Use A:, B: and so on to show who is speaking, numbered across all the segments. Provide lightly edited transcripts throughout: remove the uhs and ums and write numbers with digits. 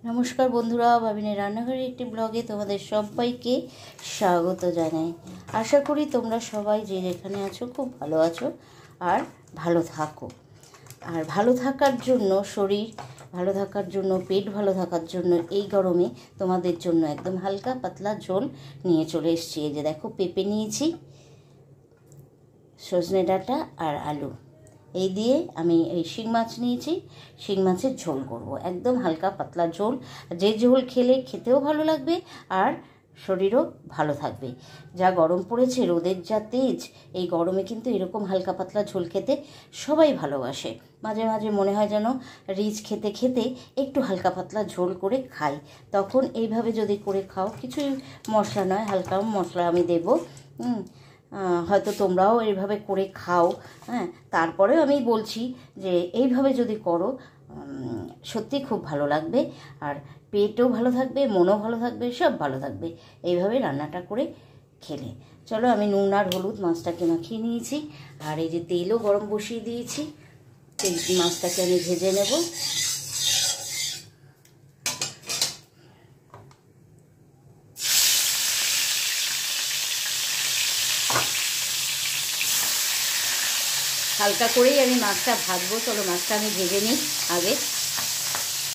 A: নমস্কার বন্ধুরা, ভাবিনের রান্নাঘরের একটি ব্লগে তোমাদের সবাইকে স্বাগত জানাই। আশা করি তোমরা সবাই যে যেখানে আছো খুব ভালো আছো আর ভালো থাকো। আর ভালো থাকার জন্য, শরীর ভালো থাকার জন্য, পেট ভালো থাকার জন্য এই গরমে তোমাদের জন্য একদম হালকা পাতলা ঝোল নিয়ে চলে এসেছি। এই যে দেখো, পেঁপে নিয়েছি, সজনে ডাঁটা আর আলু, এই দিয়ে আমি এই শিং মাছ নিয়েছি। শিং মাছের ঝোল করব, একদম হালকা পাতলা ঝোল। যে ঝোল খেলে খেতেও ভালো লাগবে আর শরীরও ভালো থাকবে। যা গরম পড়েছে, রোদের যা তেজ, এই গরমে কিন্তু এরকম হালকা পাতলা ঝোল খেতে সবাই ভালোবাসে। মাঝে মাঝে মনে হয় যেন রিচ খেতে খেতে একটু হালকা পাতলা ঝোল করে খাই। তখন এইভাবে যদি করে খাও, কিছুই মশলা নয়, হালকা মশলা আমি দেবো। হয়তো তোমরাও এইভাবে করে খাও। হ্যাঁ, তারপরেও আমি বলছি যে এইভাবে যদি করো সত্যি খুব ভালো লাগবে, আর পেটও ভালো থাকবে, মনও ভালো থাকবে, সব ভালো থাকবে এইভাবে রান্নাটা করে খেলে। চলো, আমি নুন আর হলুদ মাছটাকে মাখিয়ে নিয়েছি, আর এই যে তেলও গরম বসিয়ে দিয়েছি। মাছটাকে আমি ভেজে নেব। হালকা করেই আমি মাছটা ভাজবো। চলো, মাছটা আমি ভেজে নিই আগে।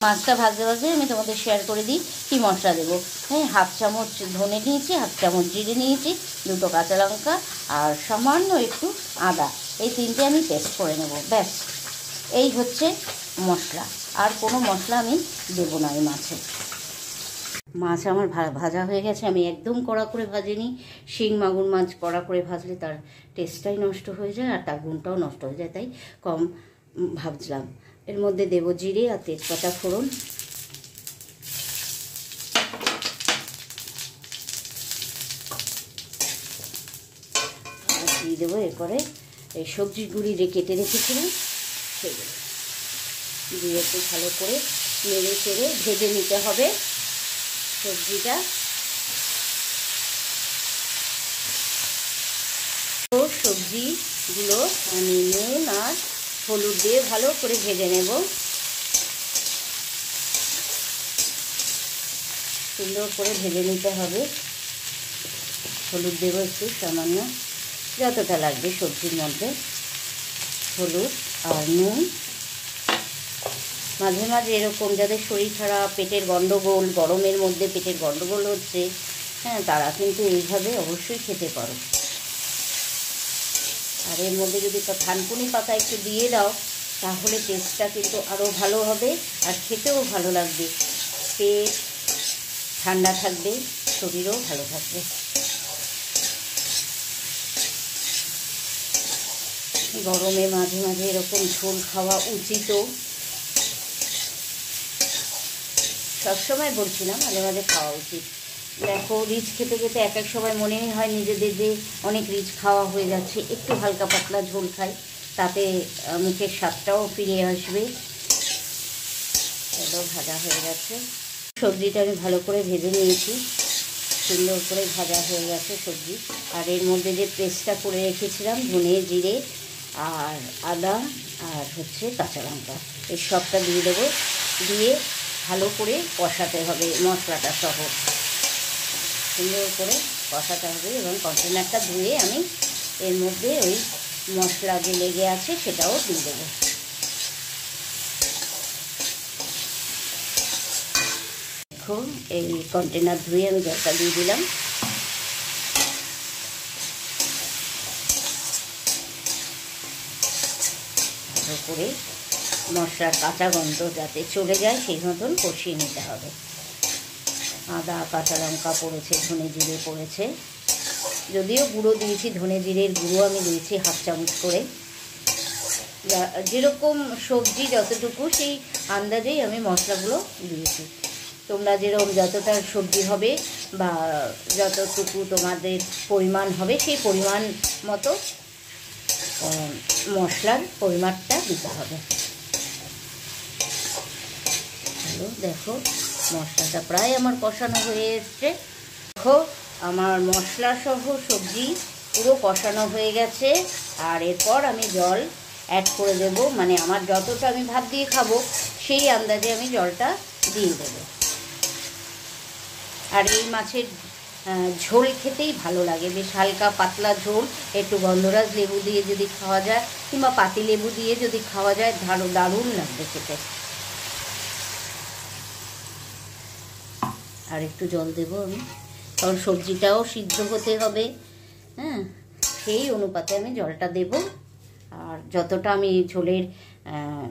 A: মাছটা ভাজতে ভাজতে আমি তোমাদের শেয়ার করে দিই কী মশলা দেবো। হ্যাঁ, হাফ চামচ ধনে নিয়েছি, হাফ চামচ জিরে নিয়েছি, 2টো কাঁচা লঙ্কা আর সামান্য একটু আদা, এই 3টে আমি পেস্ট করে নেব। ব্যাস, এই হচ্ছে মশলা, আর কোনো মশলা আমি দেবো না এই মাছে। মাছ আমার ভাজা হয়ে গেছে। আমি একদম কড়া করে ভাজিনি। শিং মাগুর মাছ কড়া করে ভাজলে তার টেস্টটাই নষ্ট হয়ে যায় আর তার গুণটাও নষ্ট হয়ে যায়, তাই কম ভাজলাম। এর মধ্যে দেব জিরে আর তেজপাতা ফোড়ন। দিয়ে দেবো এরপরে এই সবজির গুঁড়ি কেটে রেখেছিলাম সেগুলো দিয়ে একটু ভালো করে নেড়ে চেড়ে ভেজে নিতে হবে সবজিটা। তো সবজিগুলো আমি নুন আর হলুদ দিয়ে ভালো করে ভেজে নেব। সুন্দর করে ভেজে নিতে হবে। হলুদ দেবো একটু সামান্য, যতটা লাগবে সবজির মধ্যে, হলুদ আর নুন। মাঝে মাঝে এরকম যাদের শরীর খারাপ, পেটের গণ্ডগোল, গরমের মধ্যে পেটের গণ্ডগোল হচ্ছে, হ্যাঁ, তারা কিন্তু এইভাবে অবশ্যই খেতে পারো। আর এর মধ্যে যদি থানকুনি পাতা একটু দিয়ে দাও, তাহলে টেস্টটা কিন্তু আরও ভালো হবে আর খেতেও ভালো লাগবে। পেট ঠান্ডা থাকবে, শরীরও ভালো থাকবে। গরমে মাঝে মাঝে এরকম ঝোল খাওয়া উচিতও। সবসময় বলছি না, মাঝে মাঝে খাওয়া উচিত। দেখো, রিচ খেতে খেতে এক এক সময় মনে হয় নিজেদের যে অনেক রিচ খাওয়া হয়ে যাচ্ছে, একটু হালকা পাতলা ঝোল খাই, তাতে মুখের স্বাদটাও ফিরে আসবে। এগুলো ভাজা হয়ে গেছে। সবজিটা আমি ভালো করে ভেজে নিয়েছি, সুন্দর করে ভাজা হয়ে গেছে সবজি। আর এর মধ্যে যে পেস্টটা করে রেখেছিলাম, ধনে জিরে আর আদা আর হচ্ছে কাঁচা লঙ্কা, এই সবটা দিয়ে দেবো। দিয়ে ভালো করে কষাতে হবে মশলাটা সহ, সুন্দর করে কষাতে হবে। এবং কন্টেনারটা ধুয়ে আমি এর মধ্যে ওই মশলা যে লেগে আছে সেটাও দিয়ে দেবো। দেখো, এই কন্টেনার ধুয়ে আমি জলটা দিয়ে দিলাম। ভালো করে মশলার কাঁচা গন্ধ যাতে চলে যায় সেই মতন কষিয়ে নিতে হবে। আদা কাঁচা লঙ্কা পড়েছে, ধনে জিরে পড়েছে, যদিও গুঁড়ো দিয়েছি, ধনে জিরের গুঁড়ো আমি দিয়েছি হাফ চামচ করে। যেরকম সবজি যতটুকু সেই আন্দাজেই আমি মশলাগুলো দিয়েছি। তোমরা যেরকম যতটা সবজি হবে বা যতটুকু তোমাদের পরিমাণ হবে সেই পরিমাণ মতো মশলার পরিমাণটা দিতে হবে। হ্যালো, দেখো মশলাটা প্রায় আমার কষানো হয়ে এসছে। দেখো, আমার মশলা সহ সবজি পুরো কষানো হয়ে গেছে। আর এরপর আমি জল অ্যাড করে দেব, মানে আমার যতটা আমি ভাত দিয়ে খাবো সেই আন্দাজে আমি জলটা দিয়ে দেবো। আর এই মাছের ঝোল খেতেই ভালো লাগে, বেশ হালকা পাতলা ঝোল, একটু গন্ধরাজ লেবু দিয়ে যদি খাওয়া যায় কিংবা পাতি লেবু দিয়ে যদি খাওয়া যায় দারুণ লাগবে খেতে। আর একটু জল দেবো আমি, কারণ সবজিটাও সিদ্ধ হতে হবে। হ্যাঁ, সেই অনুপাতে আমি জলটা দেব। আর যতটা আমি ঝোলের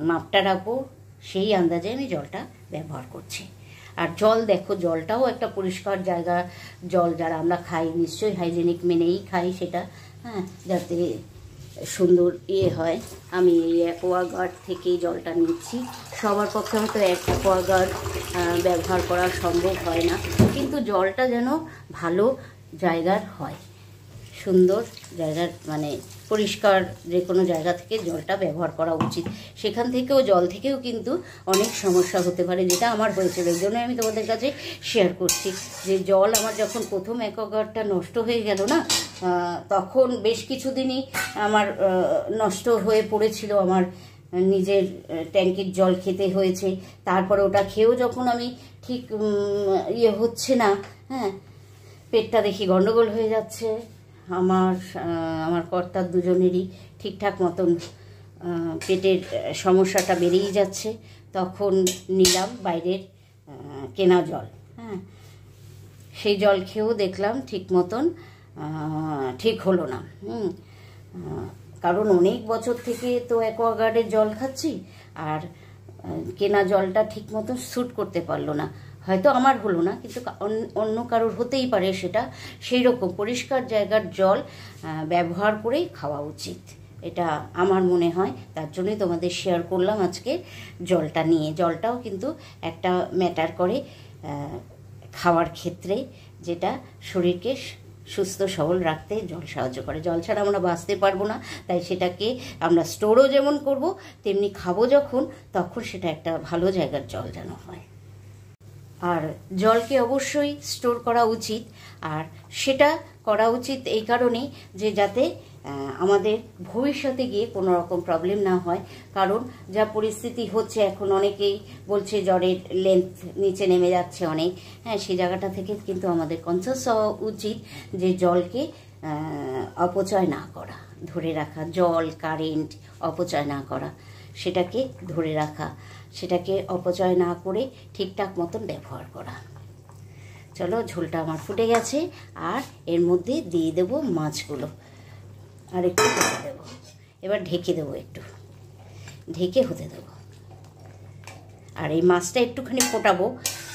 A: মাপটা রাখবো সেই আন্দাজে আমি জলটা ব্যবহার করছি। আর জল দেখো, জলটাও একটা পরিষ্কার জায়গা জল, যারা আমরা খাই নিশ্চয়ই হাইজেনিক মেনেই খাই সেটা, হ্যাঁ, যাতে সুন্দর হয়। আমি এই অ্যাকোয়াগার্ড থেকেই জলটা নিচ্ছি। সবার পক্ষে হয়তো অ্যাকোয়াগার্ড ব্যবহার করা সম্ভব হয় না, কিন্তু জলটা যেন ভালো জায়গার হয়, সুন্দর জায়গার, মানে পরিষ্কার যে কোনো জায়গা থেকে জলটা ব্যবহার করা উচিত। সেখান থেকেও, জল থেকেও কিন্তু অনেক সমস্যা হতে পারে, যেটা আমার হয়েছিল। এই জন্য আমি তোমাদের কাছে শেয়ার করছি যে জল আমার যখন প্রথম অ্যাকোয়াগার্ডটা নষ্ট হয়ে গেল না, তখন বেশ কিছুদিনই আমার নষ্ট হয়ে পড়েছিল, আমার নিজের ট্যাঙ্কির জল খেতে হয়েছে। তারপরে ওটা খেয়েও যখন আমি ঠিক হচ্ছে না, হ্যাঁ, পেটটা দেখি গন্ডগোল হয়ে যাচ্ছে, আমার কর্তার দুজনেরই ঠিকঠাক মতন পেটের সমস্যাটা বেড়েই যাচ্ছে, তখন নিলাম বাইরের কেনা জল। হ্যাঁ, সেই জল খেয়েও দেখলাম ঠিক মতন ঠিক হলো না। কারণ অনেক বছর থেকে তো অ্যাকোয়াগার্ডের জল খাচ্ছি, আর কেনা জলটা ঠিক মতো স্যুট করতে পারলো না। হয়তো আমার হলো না, কিন্তু অন্য কারোর হতেই পারে সেটা। সেই রকম পরিষ্কার জায়গার জল ব্যবহার করেই খাওয়া উচিত, এটা আমার মনে হয়। তার জন্যই তোমাদের শেয়ার করলাম আজকে জলটা নিয়ে। জলটাও কিন্তু একটা ম্যাটার করে খাওয়ার ক্ষেত্রে, যেটা শরীরকে সুস্থ সবল রাখতে জল সাহায্য করে। জল ছাড়া আমরা বাঁচতে পারবো না, তাই সেটাকে আমরা স্টোরও যেমন করব, তেমনি খাবো যখন, তখন সেটা একটা ভালো জায়গার জল যেন হয়। আর জলকে অবশ্যই স্টোর করা উচিত, আর সেটা করা উচিত এই কারণেই যে যাতে আমাদের ভবিষ্যতে গিয়ে কোনো রকম প্রবলেম না হয়। কারণ যা পরিস্থিতি হচ্ছে এখন, অনেকেই বলছে জ্বরের লেন্থ নিচে নেমে যাচ্ছে অনেক, হ্যাঁ, সেই জায়গাটা থেকে কিন্তু আমাদের কনসাস হওয়া উচিত যে জলকে অপচয় না করা, ধরে রাখা, জল কারেন্ট অপচয় না করা, সেটাকে ধরে রাখা, সেটাকে অপচয় না করে ঠিকঠাক মতন ব্যবহার করা। চলো, ঝোলটা আমার ফুটে গেছে, আর এর মধ্যে দিয়ে দেবো মাছগুলো, আর একটু হতে দেবো। এবার ঢেকে দেবো, একটু ঢেকে হতে দেবো। আর এই মাছটা একটুখানি ফোটাবো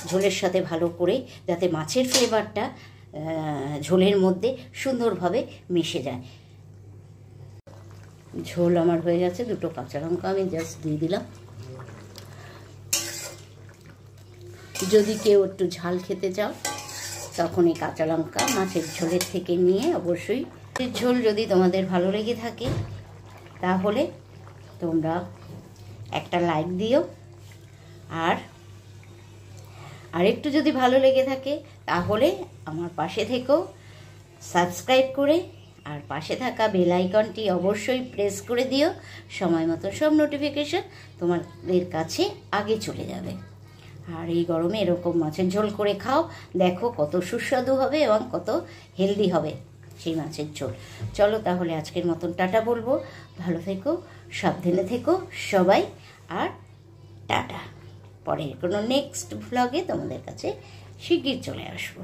A: ঝোলের সাথে ভালো করে, যাতে মাছের ফ্লেভারটা ঝোলের মধ্যে সুন্দরভাবে মিশে যায়। ঝোল আমার হয়ে গেছে, দুটো কাঁচা লঙ্কা আমি জাস্ট দিয়ে দিলাম। যদি কেউ একটু ঝাল খেতে চাও, তখন এই কাঁচা লঙ্কা মাছের ঝোলের থেকে নিয়ে অবশ্যই। ঝোল যদি তোমাদের ভালো লেগে থাকে, তাহলে তোমরা একটা লাইক দিও, আর একটু যদি ভালো লেগে থাকে তাহলে আমার পাশে থেকো সাবস্ক্রাইব করে, আর পাশে থাকা বেল আইকনটি অবশ্যই প্রেস করে দিও। সময় মতো সব নোটিফিকেশন তোমাদের কাছে আগে চলে যাবে। আর এই গরমে এরকম মাছের ঝোল করে খাও, দেখো কত সুস্বাদু হবে এবং কত হেলদি হবে সেই মাছের ঝোল। চলো তাহলে আজকের মতন টাটা বলবো। ভালো থেকো, সাবধানে থেকো সবাই, আর টাটা। পরের কোনো নেক্সট ভ্লগে তোমাদের কাছে শিগগির চলে আসবো।